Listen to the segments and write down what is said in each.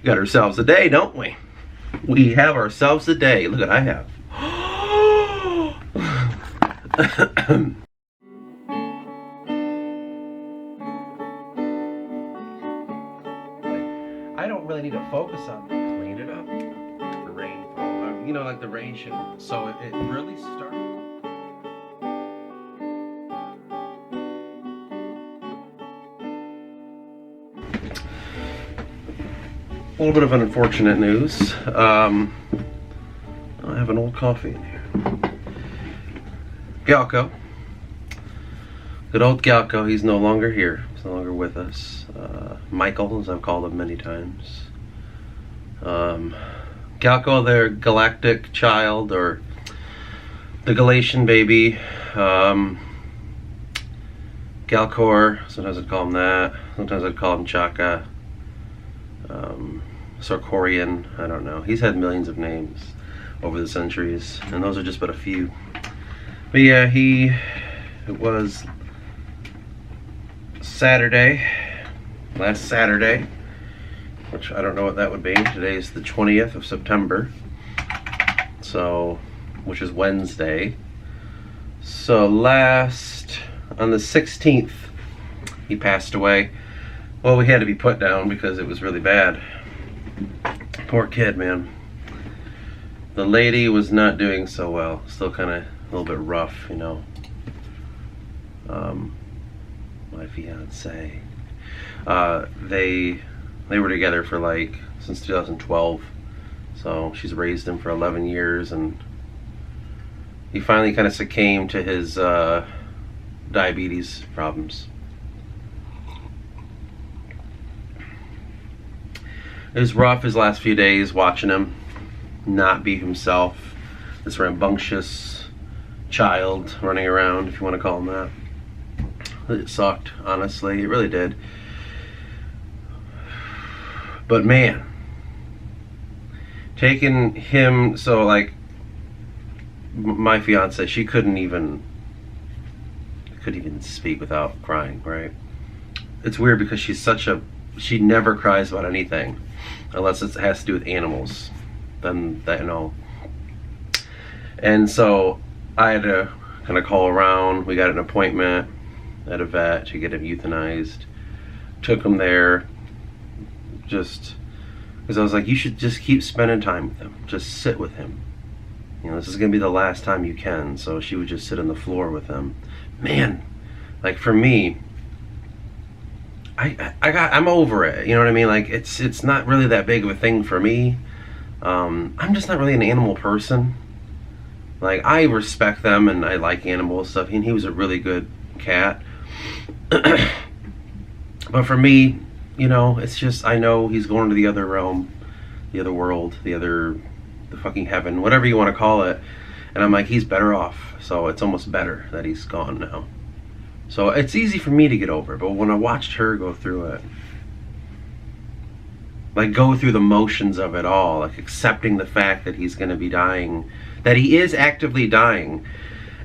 Got ourselves a day, don't we? We have ourselves a day. Look what I have. I don't really need to focus on clean it up. The rainfall, you know, like the rain should. So it really started. A little bit of unfortunate news. I have an old coffee in here. Galco. Good old Galco. He's no longer here. He's no longer with us. Michael, as I've called him many times. Galco, their galactic child, or the Galatian baby. Galcor, sometimes I'd call him that. Sometimes I'd call him Chaka. Sarkorian, I don't know. He's had millions of names over the centuries, and those are just but a few. But yeah, it was Saturday, last Saturday, which I don't know what that would be. Today is the 20th of September, so, which is Wednesday. So on the 16th, he passed away. Well, we had to be put down because it was really bad. Poor kid, man. The lady was not doing so well. Still kind of a little bit rough, you know. My fiance. They were together for since 2012. So she's raised him for 11 years, and he finally kind of succumbed to his diabetes problems. It was rough his last few days watching him not be himself. This rambunctious child running around, if you want to call him that. It sucked, honestly. It really did. But man, taking him, so my fiance, she couldn't even speak without crying, right? It's weird because she never cries about anything unless it has to do with animals. Then that, you know. And so I had to kind of call around. We got an appointment at a vet to get him euthanized. Took him there just because I was like, you should just keep spending time with him. Just sit with him. You know, this is gonna be the last time you can. So she would just sit on the floor with him. Man, like for me, I'm over it. You know what I mean? Like it's not really that big of a thing for me. I'm just not really an animal person. Like, I respect them and I like animal stuff, and he was a really good cat. But for me, you know, it's just, I know he's going to the other realm, the other world, the fucking heaven, whatever you want to call it. And I'm like, he's better off. So it's almost better that he's gone now. So it's easy for me to get over, but when I watched her go through it, go through the motions of it all, like accepting the fact that he's going to be dying, that he is actively dying,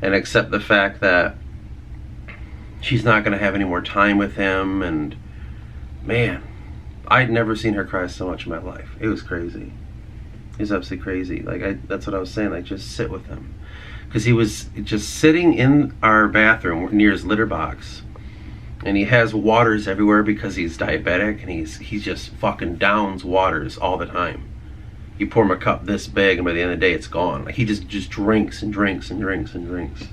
and accept the fact that she's not going to have any more time with him. And man, I'd never seen her cry so much in my life. It was crazy. It was absolutely crazy. That's what I was saying, just sit with him. Because he was just sitting in our bathroom near his litter box, and he has waters everywhere because he's diabetic, and he just fucking downs waters all the time. You pour him a cup this big, and by the end of the day, it's gone. He just drinks and drinks and drinks and drinks.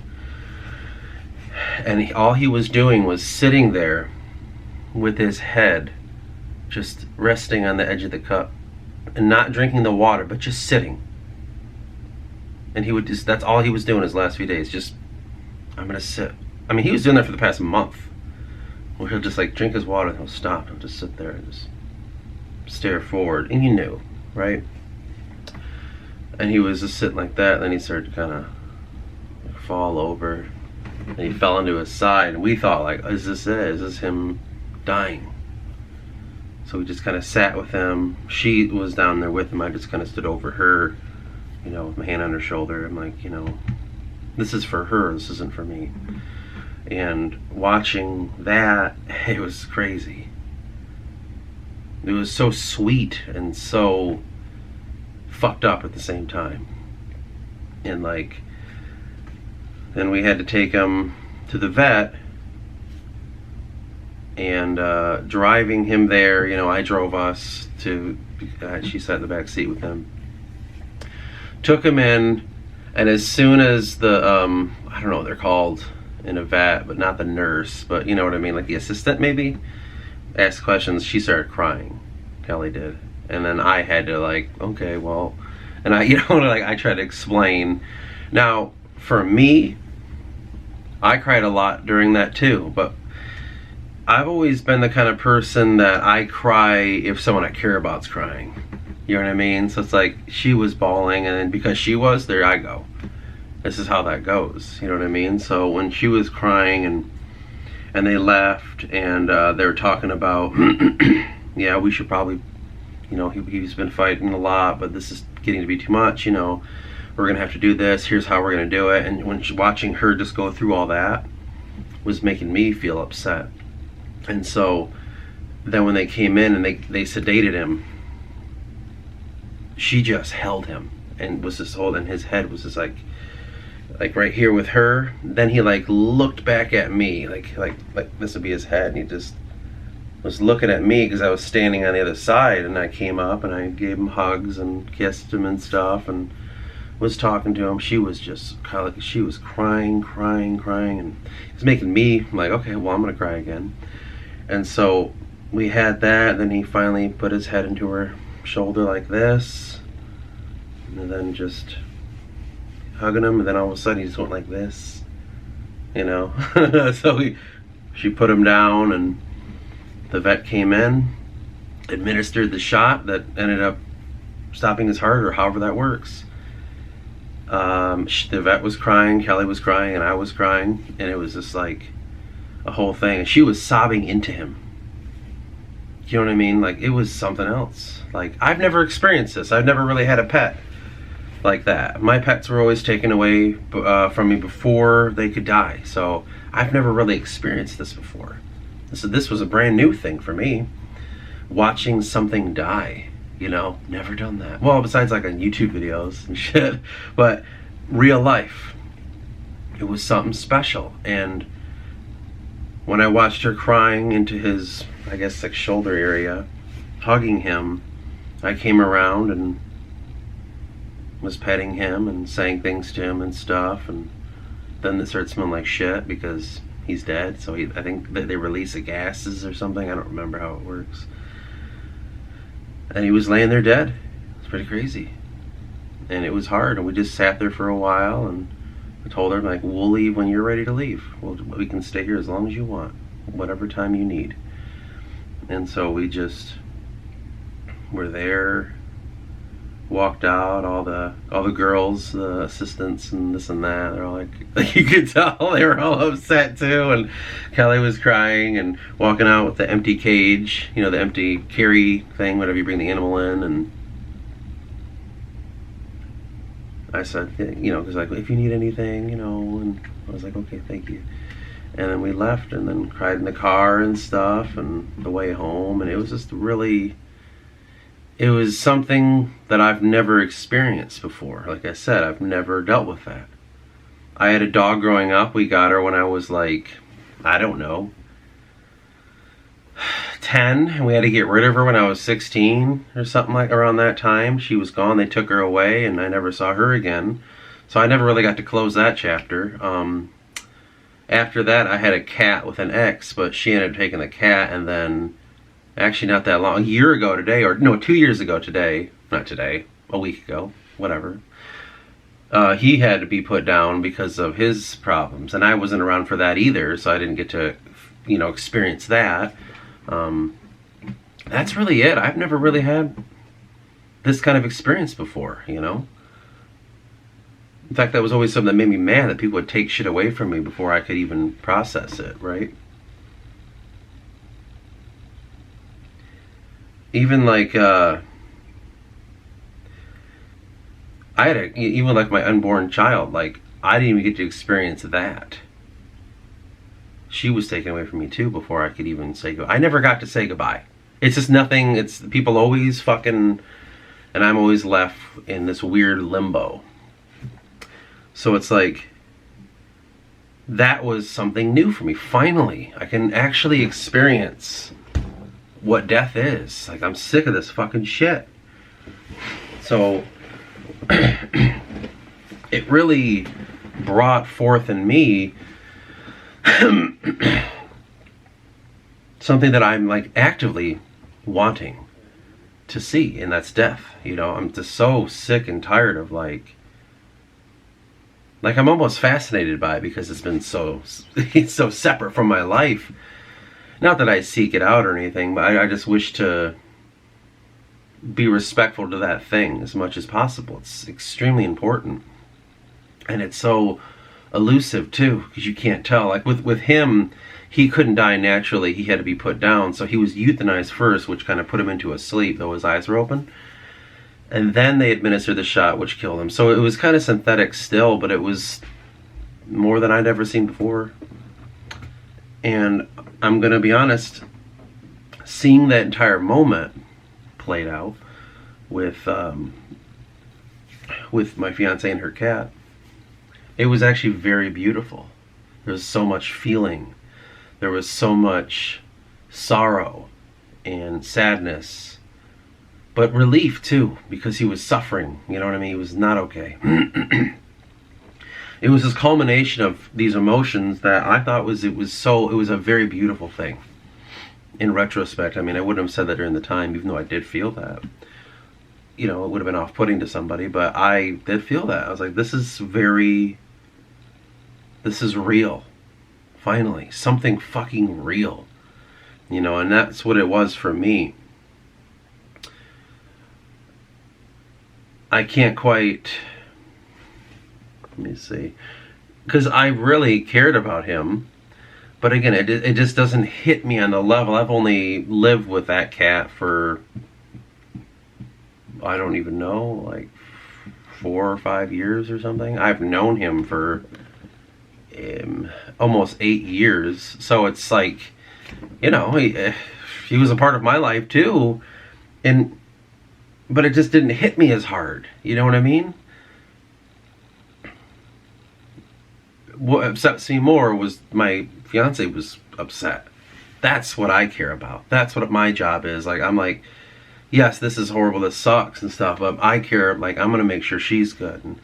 And all he was doing was sitting there with his head just resting on the edge of the cup and not drinking the water, but just sitting. And he would that's all he was doing his last few days. Just, I'm gonna sit. I mean, he was doing that for the past month, where he'll just drink his water and he'll stop and just sit there and just stare forward. And you knew, right? And he was just sitting like that, and then he started to kind of fall over, and he fell into his side, and we thought, is this it? Is this him dying? So we just kind of sat with him. She was down there with him. I just kind of stood over her, you know, with my hand on her shoulder. I'm like, you know, this is for her, this isn't for me. And watching that, it was crazy. It was so sweet and so fucked up at the same time. And like, then we had to take him to the vet, and driving him there, you know, I drove us to, she sat in the back seat with him, took him in, and as soon as the I don't know what they're called in a vet, but not the nurse, but you know what I mean, like the assistant maybe, asked questions, she started crying. Kelly did. And then I had to like, okay, well, and I, you know, like I tried to explain. Now, for me, I cried a lot during that too, but I've always been the kind of person that I cry if someone I care about's crying. You know what I mean? So it's like she was bawling, and then because she was, there I go. This is how that goes. You know what I mean? So when she was crying and they left, and they were talking about, yeah, we should probably, you know, he's been fighting a lot, but this is getting to be too much, you know, we're gonna have to do this, here's how we're gonna do it. And when watching her just go through all that was making me feel upset. And so then when they came in and they sedated him, she just held him and was just holding his head, was just like right here with her. Then he like looked back at me, like this would be his head, and he just was looking at me because I was standing on the other side, and I came up and I gave him hugs and kissed him and stuff and was talking to him. She was just kind of like, she was crying, and it was making me like, okay, well, I'm gonna cry again. And so we had that, and then he finally put his head into her shoulder like this, and then just hugging him, and then all of a sudden he just went like this, you know. So she put him down, and the vet came in, administered the shot that ended up stopping his heart, or however that works. The vet was crying, Kelly was crying, and I was crying, and it was just like a whole thing. And she was sobbing into him. You know what I mean? Like, it was something else. Like, I've never experienced this. I've never really had a pet like that. My pets were always taken away from me before they could die. So I've never really experienced this before. So this was a brand new thing for me. Watching something die, you know, never done that. Well, besides like on YouTube videos and shit, but real life, it was something special. And when I watched her crying into his, I guess, like shoulder area, hugging him, I came around and was petting him and saying things to him and stuff, and then it started smelling like shit because he's dead. So I think that they release gases or something. I don't remember how it works. And he was laying there dead. It was pretty crazy. And it was hard, and we just sat there for a while, and I told her, like, we'll leave when you're ready to leave. We can stay here as long as you want, whatever time you need. And so we just were there, walked out, all the girls, the assistants and this and that, they're all like you could tell they were all upset too. And Kelly was crying and walking out with the empty cage, you know, the empty carry thing, whenever you bring the animal in. And I said, you know, because like, if you need anything, you know, and I was like, okay, thank you. And then we left, and then cried in the car and stuff, and the way home. And it was just really, it was something that I've never experienced before. Like I said, I've never dealt with that. I had a dog growing up. We got her when I was like, I don't know, 10, and we had to get rid of her when I was 16 or something like around that time. She was gone. They took her away, and I never saw her again. So I never really got to close that chapter. After that, I had a cat with an ex, but she ended up taking the cat, and then actually not that long, a year ago today, or no, 2 years ago today, not today, a week ago, whatever, he had to be put down because of his problems, and I wasn't around for that either, so I didn't get to, you know, experience that. That's really it. I've never really had this kind of experience before, you know. In fact, that was always something that made me mad, that people would take shit away from me before I could even process it, right? Even like, I had even like my unborn child, like, I didn't even get to experience that. She was taken away from me too before I could even say goodbye. I never got to say goodbye. It's just nothing. It's people always fucking, and I'm always left in this weird limbo. So it's like, that was something new for me. Finally, I can actually experience what death is. Like, I'm sick of this fucking shit. So it really brought forth in me something that I'm like actively wanting to see, and that's death. You know, I'm just so sick and tired of like I'm almost fascinated by it because it's been it's so separate from my life. Not that I seek it out or anything, but I just wish to be respectful to that thing as much as possible. It's extremely important, and it's so elusive too, because you can't tell. Like with him, he couldn't die naturally. He had to be put down, so he was euthanized first, which kind of put him into a sleep, though his eyes were open. And then they administered the shot, which killed him. So it was kind of synthetic still, but it was more than I'd ever seen before. And I'm gonna be honest, seeing that entire moment played out with my fiance and her cat, it was actually very beautiful. There was so much feeling. There was so much sorrow and sadness, but relief too, because he was suffering. You know what I mean? He was not okay. It was this culmination of these emotions that I thought it was a very beautiful thing. In retrospect, I mean, I wouldn't have said that during the time, even though I did feel that. You know, it would have been off-putting to somebody, but I did feel that. I was like, this is real. Finally, something fucking real. You know, and that's what it was for me. I can't quite, let me see, because I really cared about him. But again, it just doesn't hit me on the level. I've only lived with that cat for, I don't even know, like 4 or 5 years or something. I've known him for almost 8 years. So it's like, you know, he was a part of my life too. But it just didn't hit me as hard. You know what I mean? What upsets me more was my fiance was upset. That's what I care about. That's what my job is. Like, I'm like, yes, this is horrible, this sucks and stuff, but I care, like, I'm gonna make sure she's good.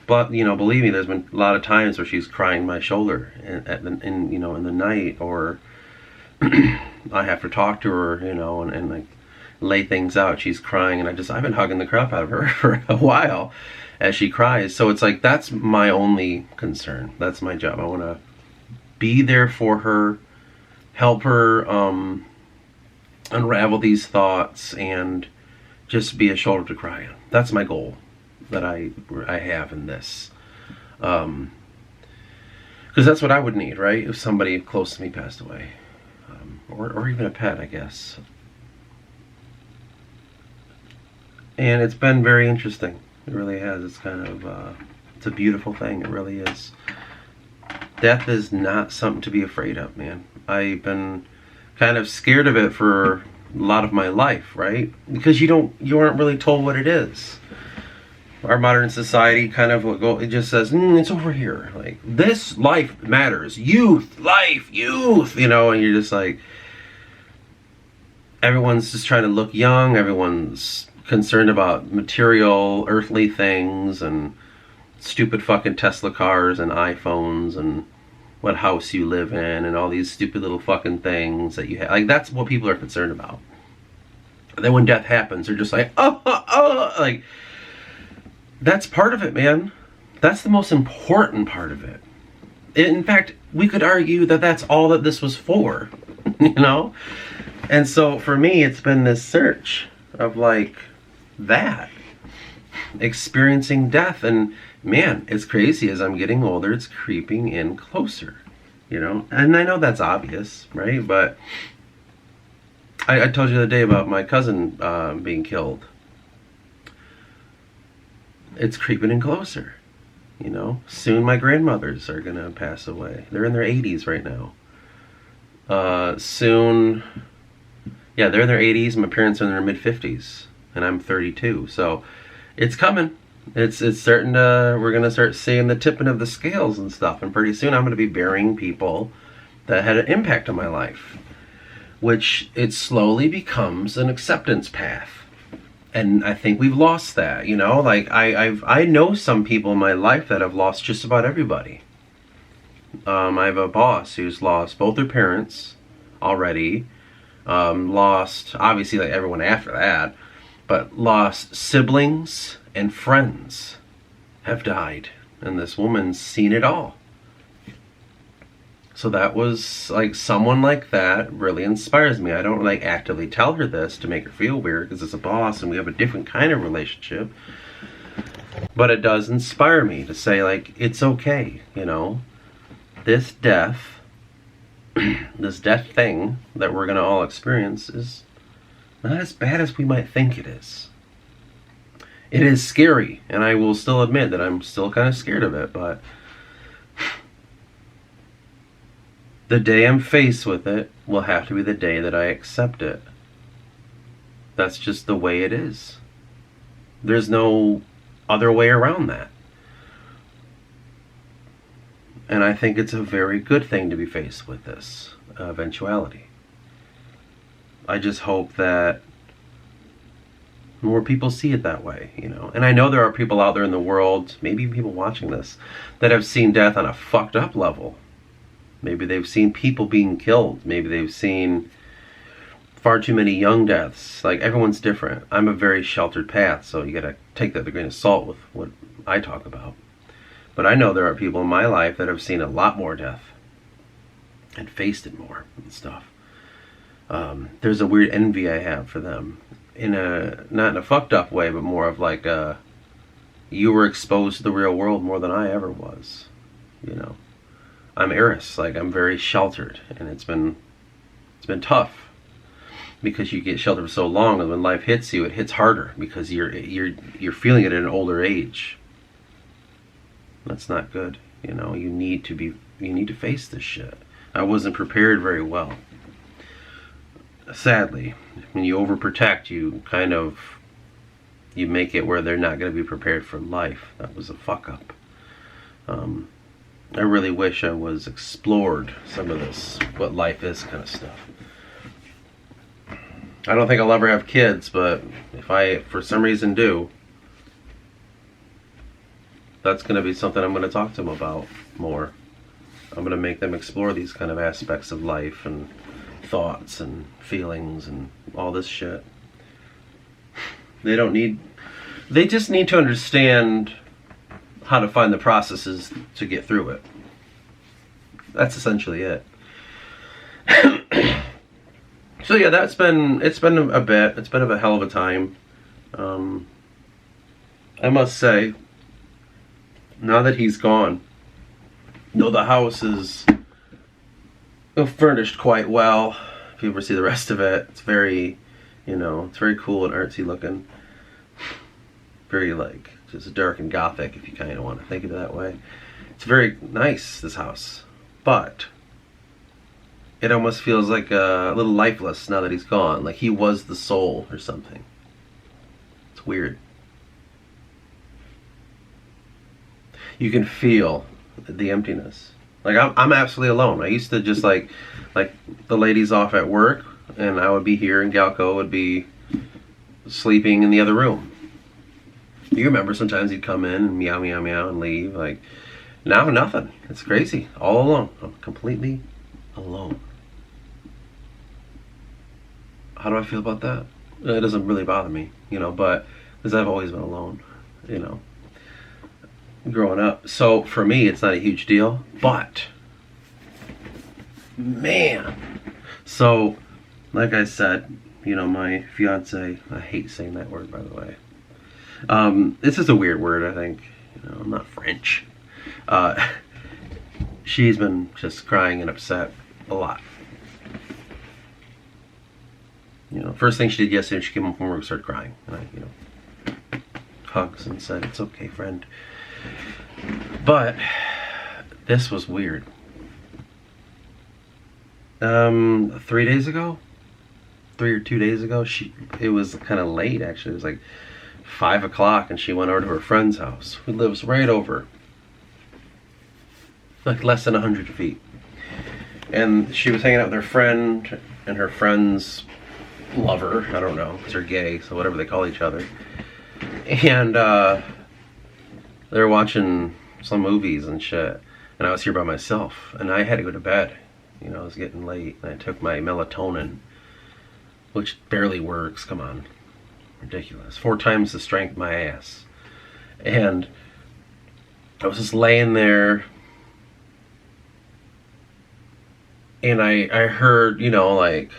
But you know, believe me, there's been a lot of times where she's crying my shoulder in the night, or I have to talk to her, you know, and like lay things out. She's crying, and I've been hugging the crap out of her for a while as she cries. So it's like, that's my only concern. That's my job. I want to be there for her, help her unravel these thoughts, and just be a shoulder to cry on. That's my goal that I have in this. Because that's what I would need, right? If somebody close to me passed away. Or even a pet, I guess. And it's been very interesting. It really has. It's kind of, it's a beautiful thing. It really is. Death is not something to be afraid of, man. I've been kind of scared of it for a lot of my life, right? Because you aren't really told what it is. Our modern society kind of it just says, it's over here. Like, this life matters. Youth, life, youth, you know, and you're just like, everyone's just trying to look young. Everyone's concerned about material, earthly things, and stupid fucking Tesla cars and iPhones and what house you live in and all these stupid little fucking things that you have. Like, that's what people are concerned about. And then when death happens, they're just like, like, that's part of it, man. That's the most important part of it. In fact, we could argue that that's all that this was for, you know? And so for me, it's been this search of like that, experiencing death. And man, it's crazy. As I'm getting older, it's creeping in closer, you know? And I know that's obvious, right? But I told you the other day about my cousin being killed. It's creeping in closer, you know? Soon my grandmothers are gonna pass away. They're in their 80s right now. Soon, Yeah, they're in their 80s. My parents are in their mid 50s, and I'm 32. So it's coming. It's certain to, we're gonna start seeing the tipping of the scales and stuff, and pretty soon I'm gonna be burying people that had an impact on my life, which it slowly becomes an acceptance path. And I think we've lost that, you know. Like I know some people in my life that have lost just about everybody. I have a boss who's lost both their parents already. Lost obviously like everyone after that, but lost siblings and friends have died, and this woman's seen it all. So that was like, someone like that really inspires me. I don't like actively tell her this to make her feel weird because it's a boss and we have a different kind of relationship. But it does inspire me to say, like, it's okay, you know. This death, this death thing that we're going to all experience is not as bad as we might think it is. It is scary, and I will still admit that I'm still kind of scared of it, but the day I'm faced with it will have to be the day that I accept it. That's just the way it is. There's no other way around that. And I think it's a very good thing to be faced with this eventuality. I just hope that more people see it that way, you know. And I know there are people out there in the world, maybe even people watching this, that have seen death on a fucked up level. Maybe they've seen people being killed. Maybe they've seen far too many young deaths. Like, everyone's different. I'm a very sheltered path, so you gotta take that with a grain of salt with what I talk about. But I know there are people in my life that have seen a lot more death and faced it more and stuff. There's a weird envy I have for them. Not in a fucked up way, but more of like, you were exposed to the real world more than I ever was, you know. I'm Eris, like, I'm very sheltered, and it's been tough because you get sheltered for so long, and when life hits you, it hits harder because you're feeling it at an older age. That's not good, you know. You need to face this shit. I wasn't prepared very well. Sadly, when you overprotect, you make it where they're not going to be prepared for life. That was a fuck up. I really wish I was explored some of this, what life is kind of stuff. I don't think I'll ever have kids, but if I, for some reason, do, that's going to be something I'm going to talk to them about more. I'm going to make them explore these kind of aspects of life and thoughts and feelings and all this shit. They just need to understand how to find the processes to get through it. That's essentially it. So yeah, it's been a bit. It's been a hell of a time. I must say, now that he's gone, though the house is furnished quite well. If you ever see the rest of it, it's very, it's very cool and artsy looking. Very, like, just dark and gothic, if you kind of want to think of it that way. It's very nice, this house. But it almost feels like a little lifeless now that he's gone. Like he was the soul or something. It's weird. You can feel the emptiness. Like, I'm absolutely alone. I used to just like the ladies off at work, and I would be here, and Galco would be sleeping in the other room. You remember sometimes he'd come in and meow, meow, meow and leave. Like, now nothing. It's crazy. All alone. I'm completely alone. How do I feel about that? It doesn't really bother me, but because I've always been alone, growing up. So for me, it's not a huge deal, but man. So, like I said, my fiance, I hate saying that word, by the way. This is a weird word, I think. I'm not French. She's been just crying and upset a lot. First thing she did yesterday, she came home from work and started crying. And I, hugs and said, "It's okay, friend." But this was weird. 3 days ago, 3 or 2 days ago. It was kind of late actually. It was like 5 o'clock, and she went over to her friend's house, who lives right over, like less than 100 feet. And she was hanging out with her friend and her friend's lover. I don't know, because they're gay, so whatever they call each other. And they were watching some movies and shit. And I was here by myself, and I had to go to bed. You know, it was getting late, and I took my melatonin, which barely works. Come on. Ridiculous. 4 times the strength of my ass. And I was just laying there, and I heard, you know, like,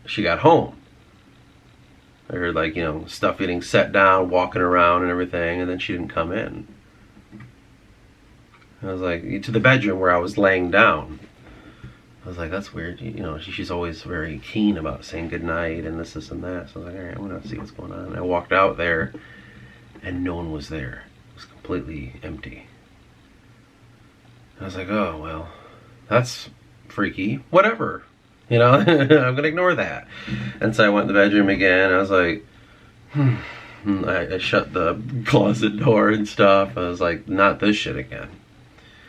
she got home. I heard, like, you know, stuff getting set down, walking around and everything, and then she didn't come in. I was like, to the bedroom where I was laying down. I was like, that's weird. You know, she's always very keen about saying goodnight and this and that. So I was like, all right, I'm going to see what's going on. And I walked out there, and no one was there. It was completely empty. I was like, oh, well, that's freaky. Whatever. You know, I'm going to ignore that. And so I went in the bedroom again. I was like, I shut the closet door and stuff. I was like, not this shit again.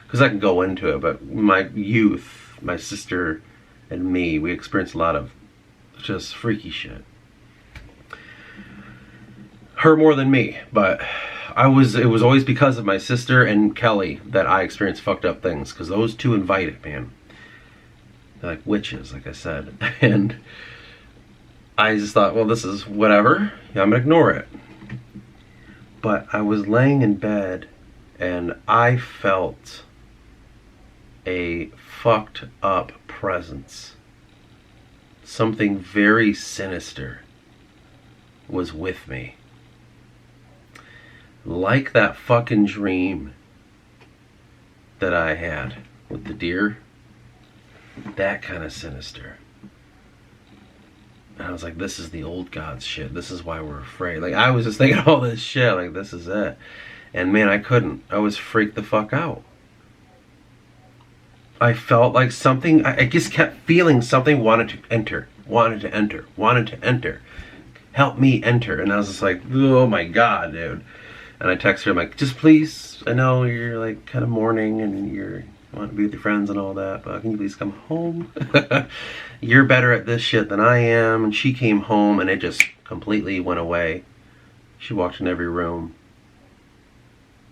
Because I can go into it, but my youth, my sister and me, we experienced a lot of just freaky shit. Her more than me, but it was always because of my sister and Kelly that I experienced fucked up things, because those two invite it, man. They're like witches, like I said. And I just thought, well, this is whatever. Yeah, I'm gonna ignore it. But I was laying in bed, and I felt a fucked up presence. Something very sinister was with me. Like that fucking dream that I had with the deer. That kind of sinister. And I was like, this is the old gods shit. This is why we're afraid. Like, I was just thinking all this shit. Like, this is it. And man, I couldn't. I was freaked the fuck out. I felt like something, I just kept feeling something wanted to enter. Help me enter. And I was just like, oh my God, dude. And I texted her, I'm like, just please, I know you're like kind of mourning and you want to be with your friends and all that, but can you please come home? You're better at this shit than I am. And she came home, and it just completely went away. She walked in every room.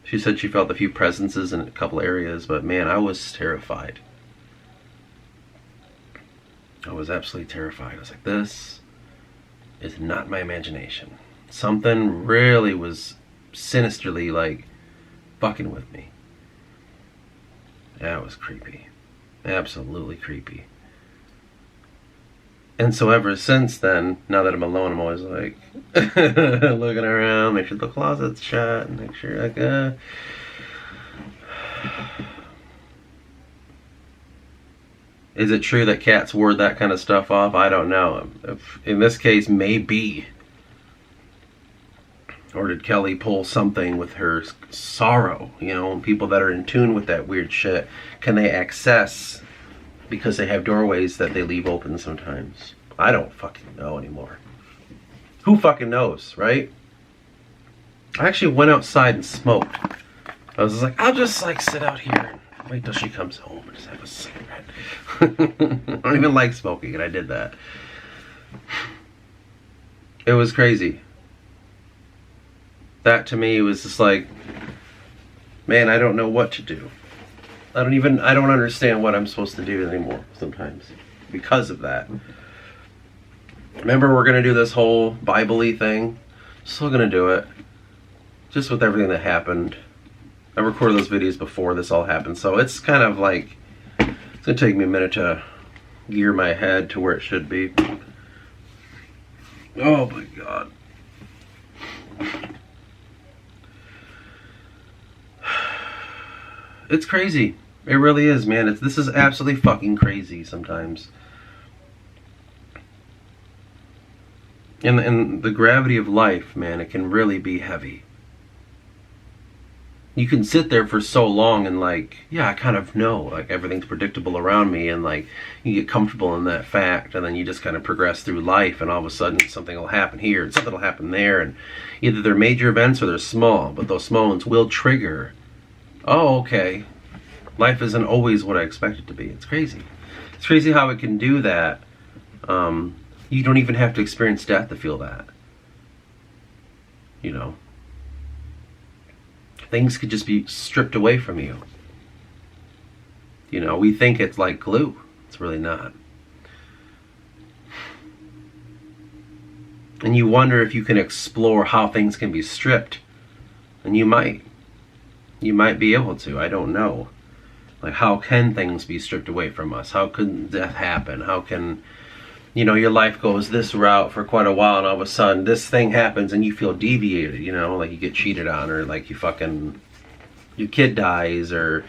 She said she felt a few presences in a couple areas, but man, I was terrified. I was absolutely terrified. I was like, this is not my imagination. Something really was sinisterly like fucking with me. That was creepy. Absolutely creepy. And so ever since then, now that I'm alone, I'm always like looking around, make sure the closet's shut, and make sure like Is it true that cats ward that kind of stuff off? I don't know. If, in this case, maybe. Or did Kelly pull something with her sorrow? You know, people that are in tune with that weird shit, can they access because they have doorways that they leave open sometimes? I don't fucking know anymore. Who fucking knows, right? I actually went outside and smoked. I was like, I'll just like sit out here and wait till she comes home and just have a cigarette. I don't even like smoking, and I did that. It was crazy. That to me was just like, man, I don't know what to do. I don't understand what I'm supposed to do anymore sometimes because of that. Remember, we're going to do this whole Bible-y thing. Still going to do it. Just with everything that happened. I recorded those videos before this all happened, so it's kind of like, it's going to take me a minute to gear my head to where it should be. Oh my God. It's crazy. It really is, man. This is absolutely fucking crazy sometimes. And the gravity of life, man, it can really be heavy. You can sit there for so long and like, yeah, I kind of know, like everything's predictable around me, and like you get comfortable in that fact, and then you just kind of progress through life, and all of a sudden something will happen here and something will happen there, and either they're major events or they're small, but those small ones will trigger, oh, okay, life isn't always what I expect it to be. It's crazy. It's crazy how it can do that. You don't even have to experience death to feel that. You know? Things could just be stripped away from you. You know, we think it's like glue. It's really not. And you wonder if you can explore how things can be stripped. And you might. You might be able to. I don't know. Like, how can things be stripped away from us? How can death happen? How can, you know, your life goes this route for quite a while, and all of a sudden this thing happens and you feel deviated, you know, like you get cheated on, or like your kid dies, or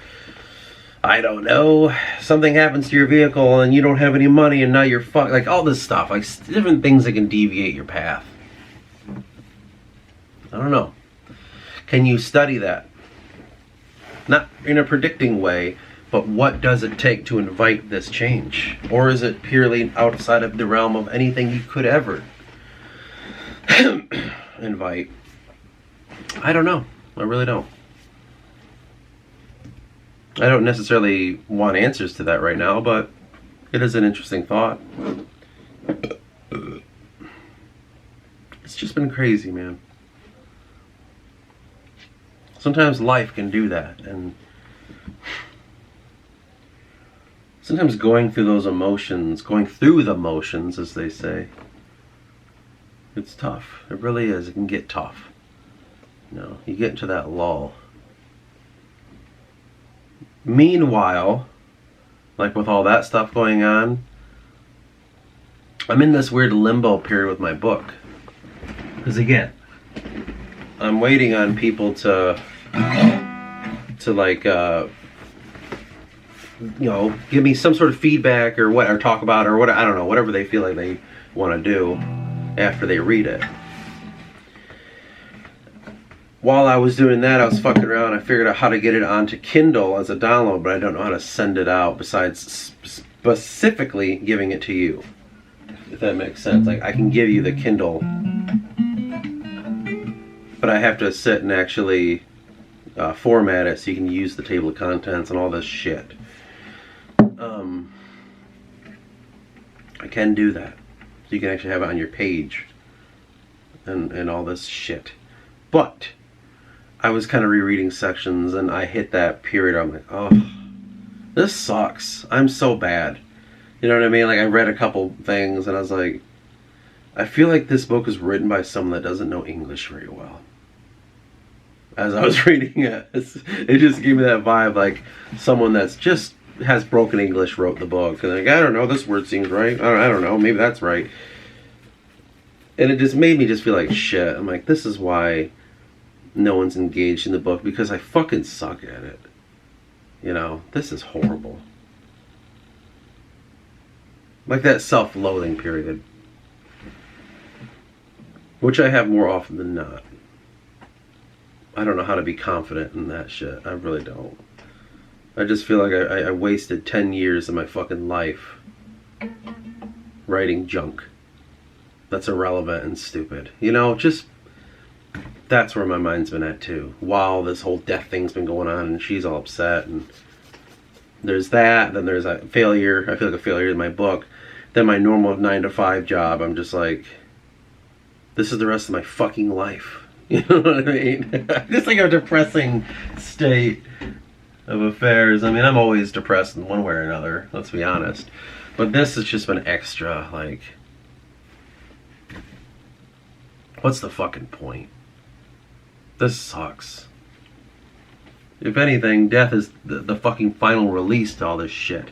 I don't know, something happens to your vehicle and you don't have any money and now you're fucked, like all this stuff, like different things that can deviate your path. I don't know. Can you study that? Not in a predicting way, but what does it take to invite this change? Or is it purely outside of the realm of anything you could ever invite? I don't know. I really don't. I don't necessarily want answers to that right now, but it is an interesting thought. It's just been crazy, man. Sometimes life can do that, and sometimes going through those emotions, going through the motions, as they say, it's tough. It really is. It can get tough. You know, you get into that lull. Meanwhile, like with all that stuff going on, I'm in this weird limbo period with my book. Because again, I'm waiting on people to like, you know, give me some sort of feedback or what, or talk about, or what, I don't know, whatever they feel like they want to do after they read it. While I was doing that, I was fucking around. I figured out how to get it onto Kindle as a download, but I don't know how to send it out besides specifically giving it to you. If that makes sense. Like, I can give you the Kindle, but I have to sit and actually format it so you can use the table of contents and all this shit. I can do that. So you can actually have it on your page and all this shit. But I was kind of rereading sections and I hit that period. I'm like, oh, this sucks. I'm so bad. You know what I mean? Like, I read a couple things and I was like, I feel like this book is written by someone that doesn't know English very well. As I was reading it, it just gave me that vibe, like someone that's just has broken English wrote the book. And like, I don't know, this word seems right. I don't know, maybe that's right. And it just made me just feel like shit. I'm like, this is why no one's engaged in the book, because I fucking suck at it. You know, this is horrible. Like that self-loathing period, which I have more often than not. I don't know how to be confident in that shit. I really don't. I just feel like I wasted 10 years of my fucking life writing junk that's irrelevant and stupid. You know, just, that's where my mind's been at too. While this whole death thing's been going on and she's all upset, and there's that, then there's a failure. I feel like a failure in my book. Then my normal 9-to-5 job, I'm just like, this is the rest of my fucking life. You know what I mean? Just like a depressing state of affairs. I mean, I'm always depressed in one way or another, let's be honest. But this has just been extra, like, what's the fucking point? This sucks. If anything, death is the fucking final release to all this shit.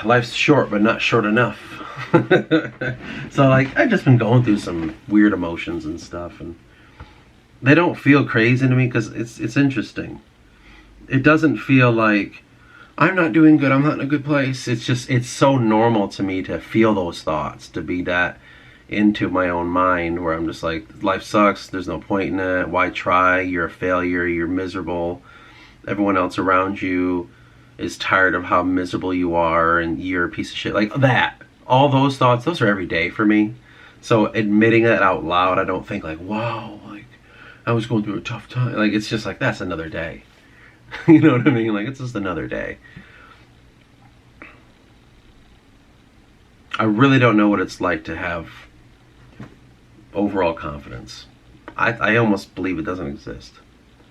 Life's short, but not short enough. So, like, I've just been going through some weird emotions and stuff, and they don't feel crazy to me because it's interesting. It doesn't feel like I'm not doing good, I'm not in a good place. It's just, it's so normal to me to feel those thoughts, to be that into my own mind where I'm just like, life sucks, there's no point in it, why try, you're a failure, you're miserable, everyone else around you is tired of how miserable you are and you're a piece of shit. Like that. All those thoughts, those are every day for me. So admitting that out loud, I don't think like, wow, like I was going through a tough time. Like it's just like, that's another day. You know what I mean? Like it's just another day. I really don't know what it's like to have overall confidence. I almost believe it doesn't exist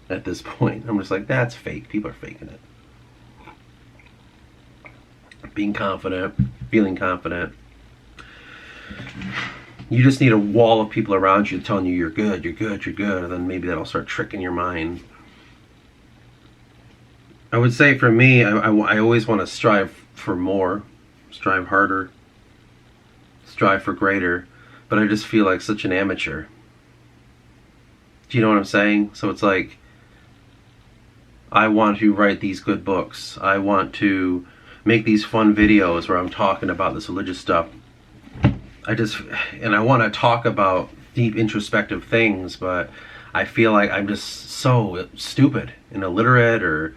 at this point. I'm just like, that's fake. People are faking it. Being confident, feeling confident. You just need a wall of people around you telling you you're good, you're good, you're good, and then maybe that'll start tricking your mind. I would say for me, I always want to strive for more, strive harder, strive for greater, but I just feel like such an amateur. Do you know what I'm saying? So it's like, I want to write these good books. I want to make these fun videos where I'm talking about this religious stuff. I want to talk about deep introspective things, but I feel like I'm just so stupid and illiterate or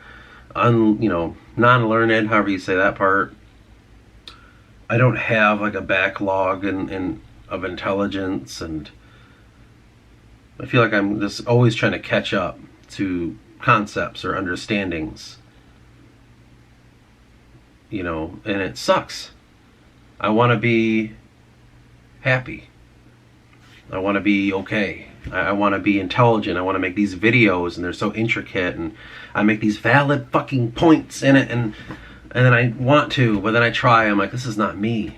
non-learned, however you say that part. I don't have like a backlog of intelligence, and I feel like I'm just always trying to catch up to concepts or understandings, and it sucks. I want to be happy. I want to be okay. I want to be intelligent. I want to make these videos and they're so intricate and I make these valid fucking points in it and then I want to, but then I try, I'm like, this is not me.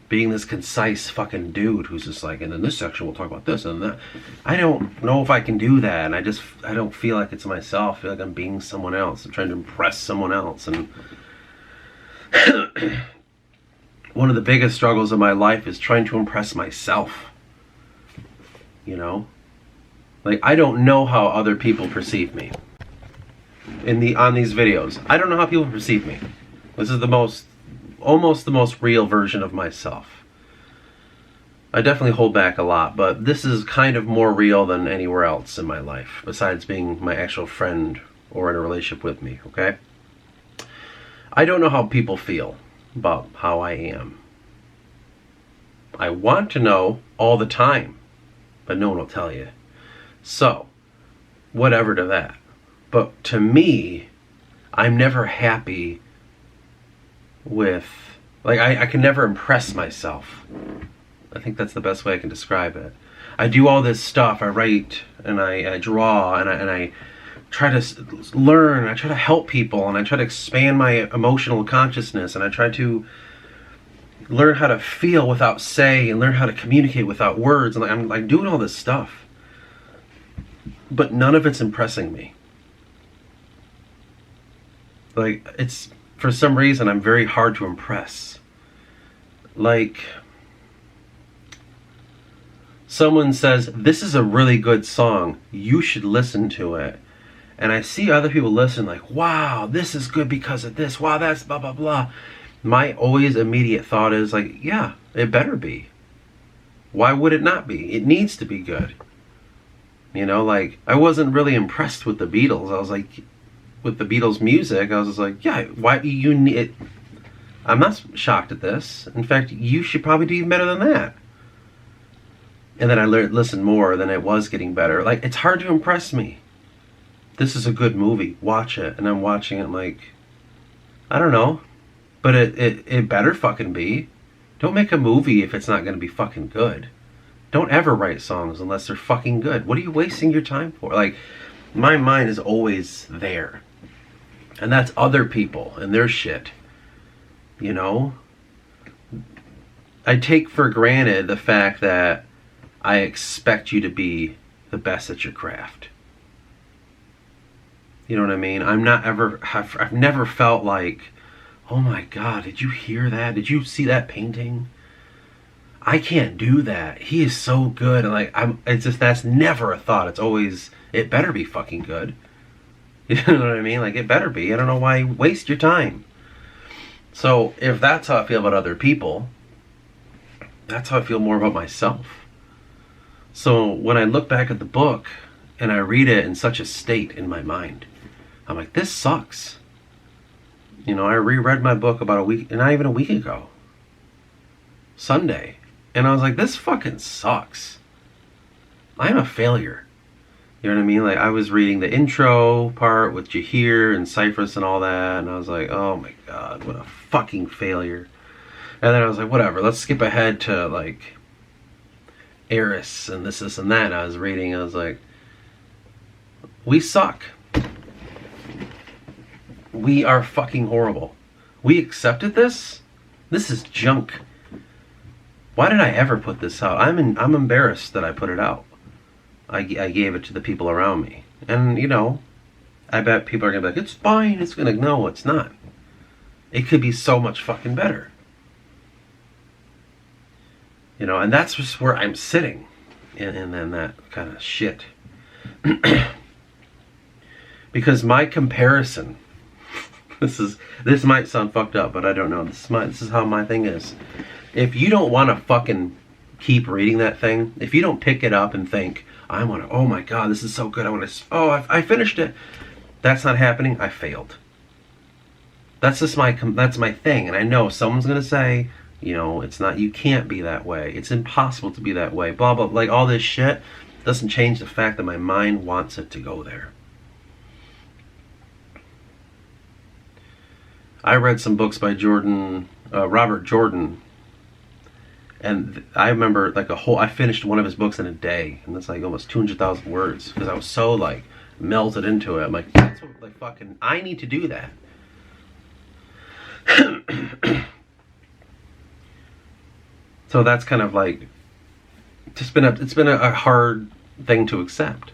Being this concise fucking dude who's just like, and in this section we'll talk about this and that. I don't know if I can do that, and I don't feel like it's myself. I feel like I'm being someone else. I'm trying to impress someone else, and one of the biggest struggles of my life is trying to impress myself. Like I don't know how other people perceive me on these videos. I don't know how people perceive me. This is almost the most real version of myself. I definitely hold back a lot, but this is kind of more real than anywhere else in my life, besides being my actual friend or in a relationship with me, okay? I don't know how people feel about how I am. I want to know all the time, but no one will tell you. So, whatever to that. But to me, I'm never happy with, like, I can never impress myself. I think that's the best way I can describe it. I do all this stuff. I write and I draw and I try to learn. I try to help people and I try to expand my emotional consciousness and I try to learn how to feel without say and learn how to communicate without words. And I'm like doing all this stuff, but none of it's impressing me. Like it's, for some reason, I'm very hard to impress. Like, someone says, this is a really good song, you should listen to it. And I see other people listen like, wow, this is good because of this, wow, that's blah, blah, blah. My always immediate thought is like, yeah, it better be. Why would it not be? It needs to be good. Like, I wasn't really impressed with the Beatles. I was like, with the Beatles music, I was just like, yeah, why you need it? I'm not shocked at this. In fact, you should probably do even better than that. And then I listened more, then it was getting better. Like, it's hard to impress me. This is a good movie, watch it. And I'm watching it like, I don't know, but it better fucking be. Don't make a movie if it's not going to be fucking good. Don't ever write songs unless they're fucking good. What are you wasting your time for? Like, my mind is always there. And that's other people and their shit. I take for granted the fact that I expect you to be the best at your craft. You know what I mean? I've never felt like, oh my God, did you hear that? Did you see that painting? I can't do that. He is so good. And like, it's just, that's never a thought. It's always, it better be fucking good. You know what I mean? Like, it better be. I don't know why you waste your time. So if that's how I feel about other people, that's how I feel more about myself. So when I look back at the book and I read it in such a state in my mind, I'm like, this sucks. You know, I reread my book about a week, not even a week ago, Sunday. And I was like, this fucking sucks. I'm a failure. You know what I mean? Like, I was reading the intro part with Jahir and Cypress and all that, and I was like, oh my god, what a fucking failure. And then I was like, whatever, let's skip ahead to, like, Eris and this and that. And I was reading, I was like, we suck. We are fucking horrible. We accepted this? This is junk. Why did I ever put this out? I'm embarrassed that I put it out. I gave it to the people around me. And, you know, I bet people are going to be like, it's fine. It's going to... No, it's not. It could be so much fucking better. You know, and that's just where I'm sitting in that kind of shit. Because my comparison... This might sound fucked up, but I don't know. This is how my thing is. If you don't want to fucking keep reading that thing, if you don't pick it up and think, I want to, oh my god, this is so good, I want to, I finished it. That's not happening. I failed. That's my thing. And I know someone's going to say, you know, it's not, you can't be that way. It's impossible to be that way. Blah, blah, like all this shit doesn't change the fact that my mind wants it to go there. I read some books by Robert Jordan, and I remember like I finished one of his books in a day, and that's like almost 200,000 words, because I was so like melted into it. I'm like, that's what, like fucking, I need to do that. So that's kind of like, it's been a hard thing to accept.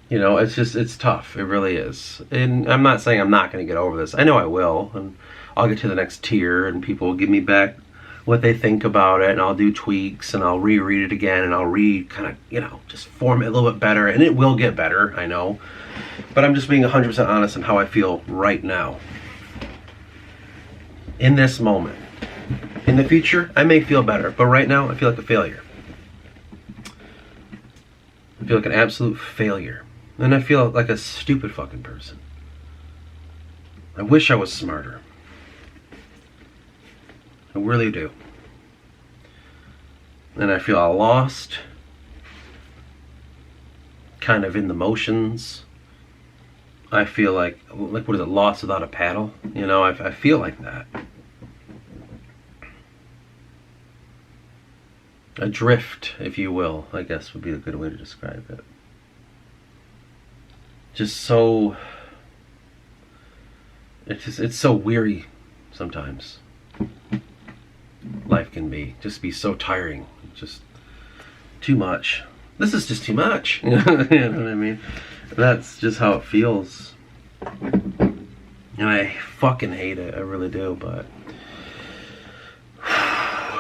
You know, it's tough. It really is. And I'm not saying I'm not going to get over this. I know I will. And I'll get to the next tier and people will give me back what they think about it. And I'll do tweaks and I'll reread it again. And I'll kind of, you know, just form it a little bit better. And it will get better, I know. But I'm just being 100% honest in how I feel right now. In this moment. In the future, I may feel better. But right now, I feel like a failure. I feel like an absolute failure. And I feel like a stupid fucking person. I wish I was smarter. I really do. And I feel all lost. Kind of in the motions. I feel like what is it, lost without a paddle? You know, I feel like that. Adrift, if you will, I guess would be a good way to describe it. Just so, it's so weary sometimes. Life can just be so tiring. Just too much. This is just too much. You know what I mean? That's just how it feels. And I fucking hate it. I really do, but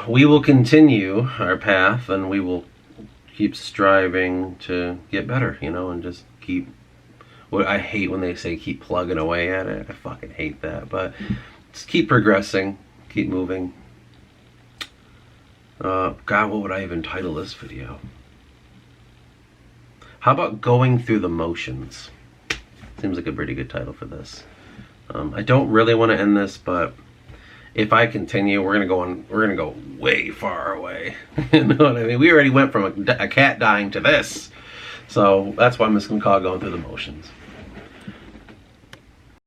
we will continue our path and we will keep striving to get better, you know, and just keep... What I hate when they say keep plugging away at it. I fucking hate that. But just keep progressing. Keep moving. God, what would I even title this video? How about going through the motions? Seems like a pretty good title for this. I don't really want to end this, but if I continue, we're gonna go way far away. You know what I mean? We already went from a cat dying to this. So that's why I'm just gonna call it going through the motions.